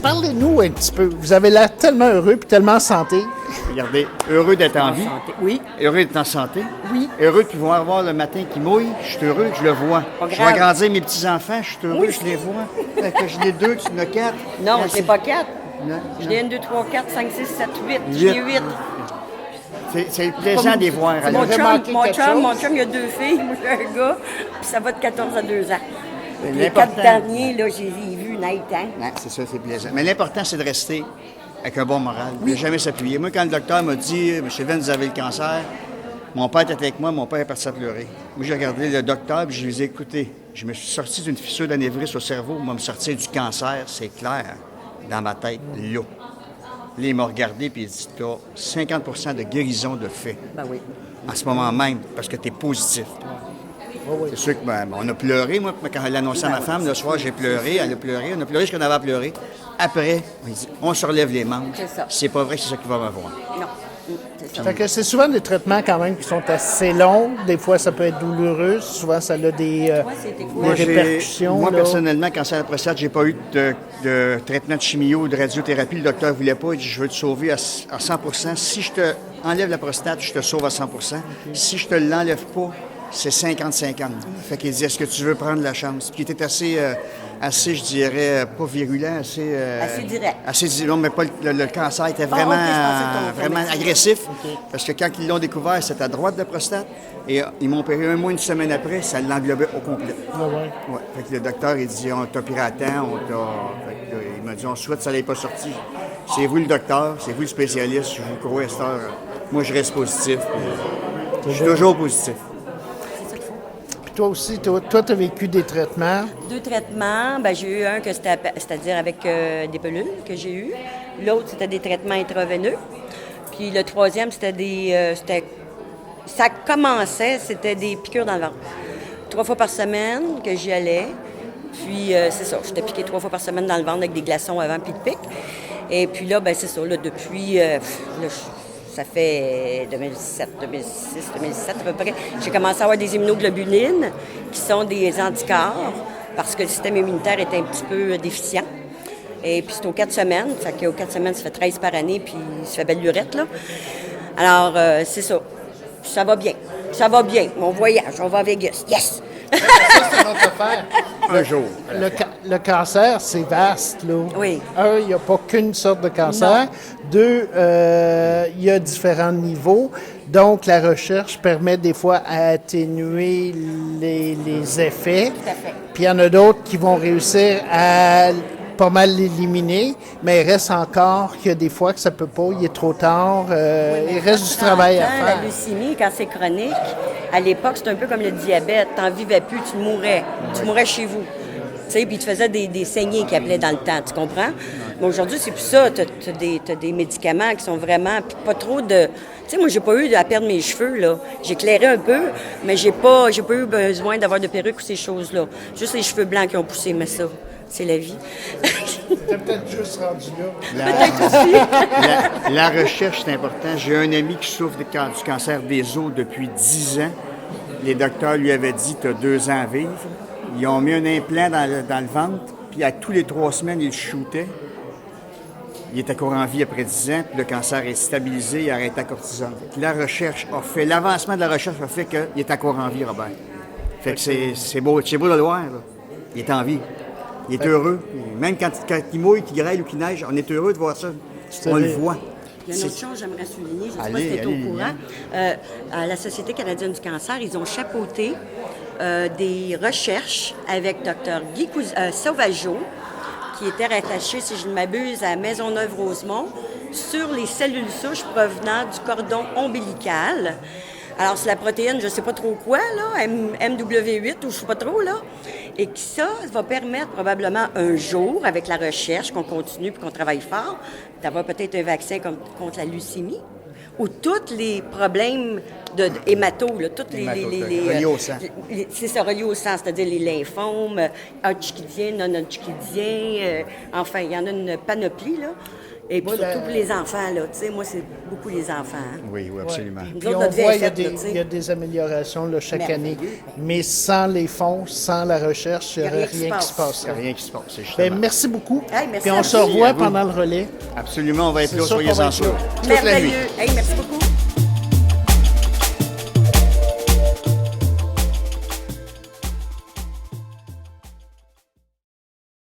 Parlez-nous un petit peu. Vous avez l'air tellement heureux et tellement en santé. Regardez, heureux d'être en vie. Oui. Heureux d'être en santé. Oui. Heureux de pouvoir voir le matin qui mouille. Je suis heureux, je le vois. Pas Je grave. vois grandir mes petits-enfants, je suis heureux, Oui. je les vois. Fait que je n'ai 2, tu en as 4. Non, je n'ai pas 4. Non, Je n'ai 1, 2, 3, 4, 5, 6, 7, 8. Je Huit. n'ai 8. C'est plaisant de les voir. Mon avez chum, manqué quelque chose? mon chum, il a 2 filles, moi j'ai un gars, puis ça va de 14 à 2 ans. Les 4 l'important. derniers, là, j'ai vu naître, hein? Non, c'est ça, c'est plaisant. Mais l'important, c'est de rester avec un bon moral, de ne jamais s'appuyer. Moi, quand le docteur m'a dit « M. Venn, vous avez le cancer », mon père était avec moi, mon père est parti à pleurer. Moi, j'ai regardé le docteur, puis je lui ai dit « Écoutez, je me suis sorti d'une fissure d'anévrisme au cerveau, il va me sortir du cancer, c'est clair, dans ma tête, là. » Là, il m'a regardé, puis il dit « Tu as 50 de guérison de fait. Ben oui. En ce moment même, parce que tu es positif. C'est sûr que on a pleuré, moi, quand elle annonçait à ma femme, le soir, j'ai pleuré, elle a pleuré, on a pleuré ce qu'on avait à pleurer. Après, on dit, on se relève les manches. C'est ça. C'est pas vrai que c'est ça qui va m'avoir. Non. C'est ça. Fait que c'est souvent des traitements quand même qui sont assez longs. Des fois, ça peut être douloureux. Souvent, ça a des c'était quoi? des répercussions. Moi, là. personnellement, cancer de la prostate, j'ai pas eu de traitement de chimio ou de radiothérapie. Le docteur voulait pas. Il dit, je veux te sauver à 100 Si je te enlève la prostate, je te sauve à 100 Si je te l'enlève pas, c'est 50-50. Fait qu'il dit, est-ce que tu veux prendre la chance? Puis il était assez, je dirais, pas virulent, assez... Assez direct. Non, mais pas le cancer était vraiment, ok, je pensais que ton vraiment médecin. agressif. Parce que quand ils l'ont découvert, c'était à droite de la prostate. Et ils m'ont opéré un mois, une semaine après, ça l'englobait au complet. Ah ouais. Ouais. Fait que le docteur, il dit, on t'a opéré à temps, Fait que, il m'a dit, on souhaite que ça n'ait pas sorti. C'est vous le docteur, c'est vous le spécialiste, je vous crois à cette heure. Moi, je reste positif. Je suis toujours positif. Puis toi aussi, toi, tu as vécu des traitements. 2 traitements, ben, j'ai eu un que c'est-à-dire avec des pelules que j'ai eu. L'autre, c'était des traitements intraveineux. Puis le troisième, ça commençait, c'était des piqûres dans le ventre. 3 fois par semaine que j'y allais. Puis c'est ça, j'étais piquée 3 fois par semaine dans le ventre avec des glaçons avant puis de pique. Et puis là, ben c'est ça, là, depuis, ça fait 2007, 2006, 2007 à peu près, j'ai commencé à avoir des immunoglobulines qui sont des anticorps parce que le système immunitaire est un petit peu déficient. Et puis c'est aux 4 semaines, ça fait qu'aux 4 semaines, ça fait 13 par année, puis ça fait belle lurette, là. Alors, c'est ça. Ça va bien. Ça va bien. Mon voyage, on va à Vegas. Yes! Ça, c'est une autre affaire. Un jour. Le cancer, c'est vaste, là. Oui. Un, il n'y a pas qu'une sorte de cancer. 2, il y a différents niveaux. Donc, la recherche permet des fois à atténuer les effets. Tout à fait. Puis, il y en a d'autres qui vont réussir à pas mal l'éliminer, mais il reste encore qu'il y a des fois que ça peut pas, il est trop tard, il reste du travail à faire. La leucémie, quand c'est chronique, à l'époque, c'est un peu comme le diabète. T'en vivais plus, tu mourrais. Tu mourrais chez vous. Tu sais, puis tu faisais des saignées qui appelaient dans le temps, tu comprends? Mais aujourd'hui, c'est plus ça. T'as des médicaments qui sont vraiment... Puis pas trop de... Tu sais, moi, j'ai pas eu à perdre mes cheveux, là. J'ai éclairé un peu, mais j'ai pas eu besoin d'avoir de perruque ou ces choses-là. Juste les cheveux blancs qui ont poussé, mais ça, c'est la vie. T'es peut-être juste rendu là. La recherche, c'est important. J'ai un ami qui souffre du cancer des os depuis 10 ans. Les docteurs lui avaient dit, tu as 2 ans à vivre. Ils ont mis un implant dans le ventre, puis à tous les 3 semaines, ils le shootaient. Il est encore en vie après 10 ans, puis le cancer est stabilisé, il a arrêté la cortisone. L'avancement de la recherche a fait qu'il est encore en vie, Robert. Fait que c'est beau de le voir, là. Il est en vie. Il est heureux. Même quand il mouille, qu'il grêle ou qu'il neige, on est heureux de voir ça. On le voit. Il y a une autre chose que j'aimerais souligner, je ne sais pas Allez, si tu es allez, au courant. À la Société canadienne du cancer, ils ont chapeauté des recherches avec Dr. Guy Sauvageau, qui était rattaché, si je ne m'abuse, à Maisonneuve-Rosemont, sur les cellules souches provenant du cordon ombilical. Alors, c'est la protéine, je ne sais pas trop quoi, là, MW8 ou je ne sais pas trop, là. Et que ça va permettre probablement un jour, avec la recherche, qu'on continue et qu'on travaille fort, d'avoir peut-être un vaccin contre la leucémie ou tous les problèmes hémato, là, toutes reliés au sang. C'est ça, reliés au sang, c'est-à-dire les lymphomes, hodgkiniens, non-hodgkiniens, enfin, il y en a une panoplie, là. Et puis Moi, surtout pour les enfants, là. Tu sais, moi, c'est beaucoup les enfants. Hein. Oui, oui, absolument. Puis Nous autres, on notre vie voit est il y a faite, là, des, tu sais. il y a des améliorations là, chaque Merveilleux. année. Mais sans les fonds, sans la recherche, il n'y aurait rien qui se Il passe. Il n'y a rien qui se passe, c'est justement. Ben, merci beaucoup. Hey, merci Puis à on vous. se revoit À vous. pendant le relais. Absolument, on va être C'est là, sûr soyez qu'on va en être là. sûr. Toute la nuit. Merveilleux. Hey, merci beaucoup.